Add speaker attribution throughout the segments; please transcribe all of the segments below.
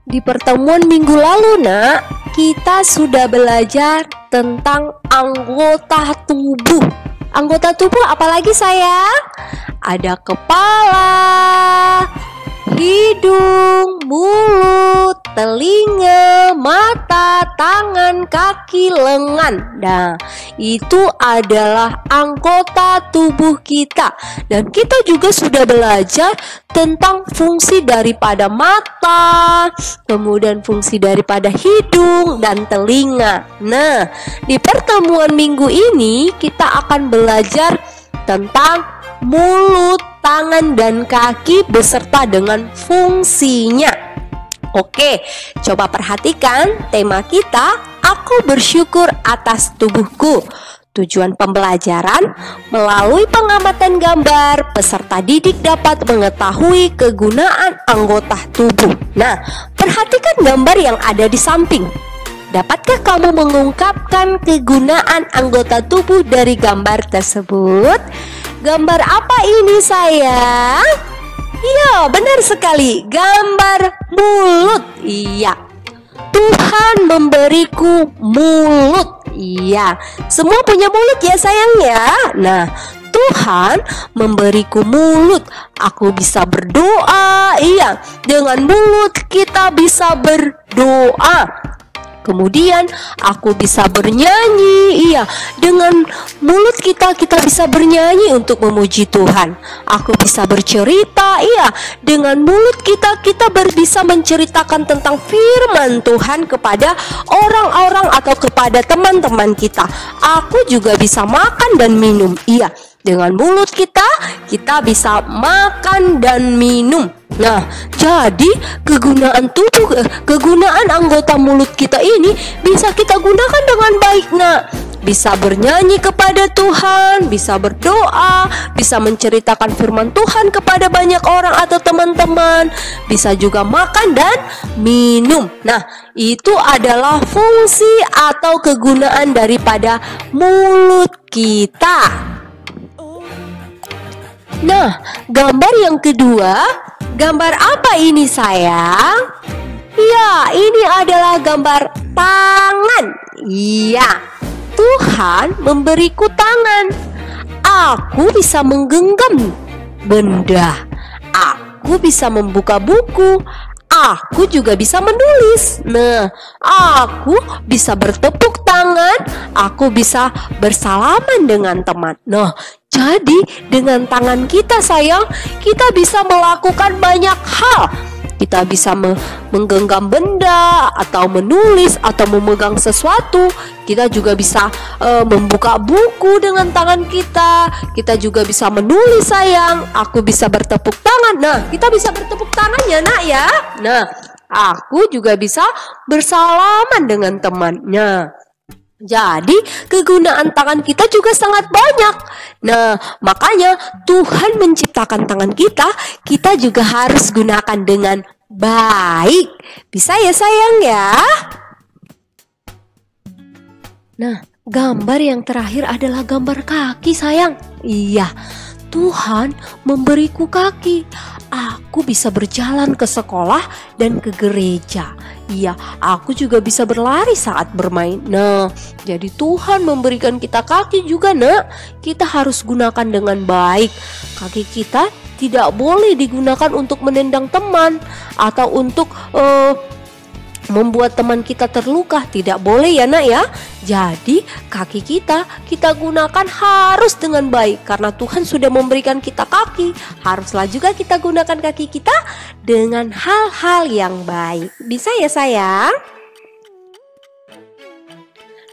Speaker 1: Di pertemuan minggu lalu, Nak, kita sudah belajar tentang anggota tubuh. Anggota tubuh apalagi sayang? Ada kepala, hidung, mulut, telinga, mata, tangan, kaki, lengan. Nah, itu adalah anggota tubuh kita. Dan kita juga sudah belajar tentang fungsi daripada mata, kemudian fungsi daripada hidung dan telinga. Nah, di pertemuan minggu ini kita akan belajar tentang mulut, tangan, dan kaki beserta dengan fungsinya. Oke, coba perhatikan tema kita, aku bersyukur atas tubuhku. Tujuan pembelajaran, melalui pengamatan gambar, peserta didik dapat mengetahui kegunaan anggota tubuh. Nah, perhatikan gambar yang ada di samping. Dapatkah kamu mengungkapkan kegunaan anggota tubuh dari gambar tersebut? Gambar apa ini sayang? Iya, benar sekali, gambar mulut. Iya, Tuhan memberiku mulut. Iya, semua punya mulut ya sayang ya. Nah, Tuhan memberiku mulut. Aku bisa berdoa. Iya, dengan mulut kita bisa berdoa. Kemudian aku bisa bernyanyi. Iya, dengan mulut kita bisa bernyanyi untuk memuji Tuhan. Aku bisa bercerita. Iya, dengan mulut kita bisa menceritakan tentang firman Tuhan kepada orang-orang atau kepada teman-teman kita. Aku juga bisa makan dan minum. Iya, dengan mulut kita bisa makan dan minum. Nah, jadi kegunaan anggota mulut kita ini bisa kita gunakan dengan baik, Nak. Bisa bernyanyi kepada Tuhan, bisa berdoa, bisa menceritakan firman Tuhan kepada banyak orang atau teman-teman, bisa juga makan dan minum. Nah, itu adalah fungsi atau kegunaan daripada mulut kita. Nah, gambar yang kedua, gambar apa ini sayang? Ya, ini adalah gambar tangan. Iya, Tuhan memberiku tangan. Aku bisa menggenggam benda. Aku bisa membuka buku. Aku juga bisa menulis. Nah, aku bisa bertepuk tangan. Aku bisa bersalaman dengan teman. Nah, jadi dengan tangan kita sayang, kita bisa melakukan banyak hal. Kita bisa menggenggam benda, atau menulis, atau memegang sesuatu. Kita juga bisa membuka buku dengan tangan kita. Kita juga bisa menulis sayang. Aku bisa bertepuk tangan. Nah, kita bisa bertepuk tangan ya nak ya. Nah, aku juga bisa bersalaman dengan temannya. Jadi kegunaan tangan kita juga sangat banyak. Nah, makanya Tuhan menciptakan tangan kita juga harus gunakan dengan baik. Bisa ya sayang ya? Nah, gambar yang terakhir adalah gambar kaki sayang. Iya, Tuhan memberiku kaki. Aku bisa berjalan ke sekolah dan ke gereja. Iya, aku juga bisa berlari saat bermain. Nah, jadi Tuhan memberikan kita kaki juga, Nak. Kita harus gunakan dengan baik. Kaki kita tidak boleh digunakan untuk menendang teman atau untuk membuat teman kita terluka. Tidak boleh ya nak ya. Jadi kaki kita gunakan harus dengan baik. Karena Tuhan sudah memberikan kita kaki, haruslah juga kita gunakan kaki kita dengan hal-hal yang baik. Bisa ya sayang?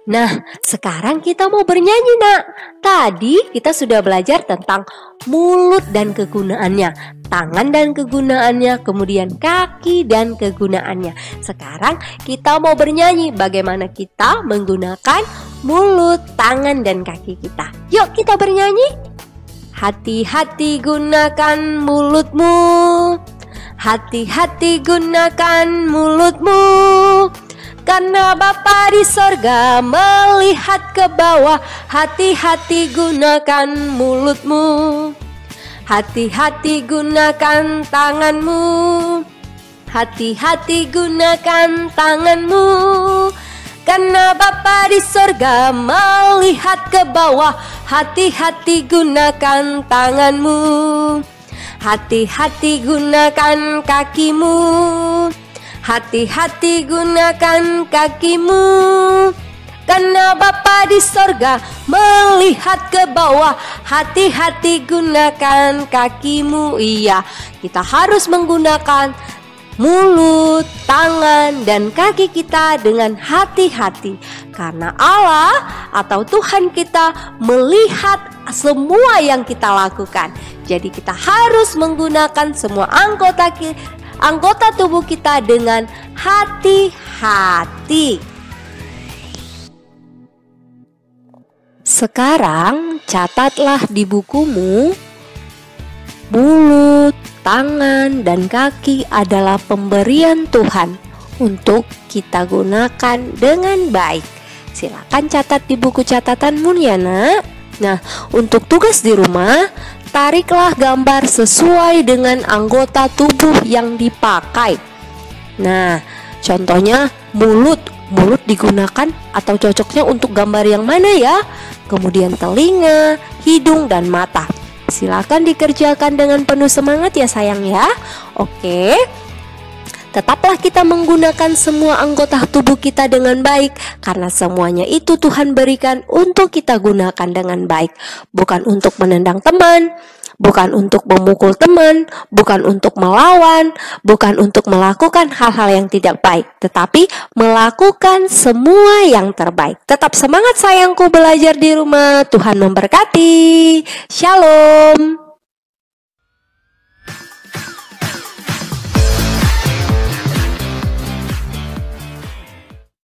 Speaker 1: Nah, sekarang kita mau bernyanyi nak. Tadi kita sudah belajar tentang mulut dan kegunaannya, tangan dan kegunaannya, kemudian kaki dan kegunaannya. Sekarang kita mau bernyanyi bagaimana kita menggunakan mulut, tangan, dan kaki kita. Yuk kita bernyanyi. Hati-hati gunakan mulutmu. Hati-hati gunakan mulutmu. Karena Bapa di sorga melihat ke bawah. Hati-hati gunakan mulutmu. Hati-hati gunakan tanganmu. Hati-hati gunakan tanganmu, karena Bapa di sorga melihat ke bawah. Hati-hati gunakan tanganmu, hati-hati gunakan kakimu, hati-hati gunakan kakimu, karena Bapa di sorga melihat ke bawah. Hati-hati gunakan kakimu. Iya, kita harus menggunakan mulut, tangan, dan kaki kita dengan hati-hati, karena Allah atau Tuhan kita melihat semua yang kita lakukan. Jadi kita harus menggunakan semua anggota tubuh kita dengan hati-hati. Sekarang catatlah di bukumu, mulut, tangan, dan kaki adalah pemberian Tuhan untuk kita gunakan dengan baik. Silakan catat di buku catatanmu ya nak. Nah, untuk tugas di rumah, tariklah gambar sesuai dengan anggota tubuh yang dipakai. Nah, contohnya mulut digunakan atau cocoknya untuk gambar yang mana ya? Kemudian telinga, hidung, dan mata. Silakan dikerjakan dengan penuh semangat ya sayang ya. Oke. Tetaplah kita menggunakan semua anggota tubuh kita dengan baik, karena semuanya itu Tuhan berikan untuk kita gunakan dengan baik. Bukan untuk menendang teman, bukan untuk memukul teman, bukan untuk melawan, bukan untuk melakukan hal-hal yang tidak baik, tetapi melakukan semua yang terbaik. Tetap semangat sayangku belajar di rumah. Tuhan memberkati. Shalom.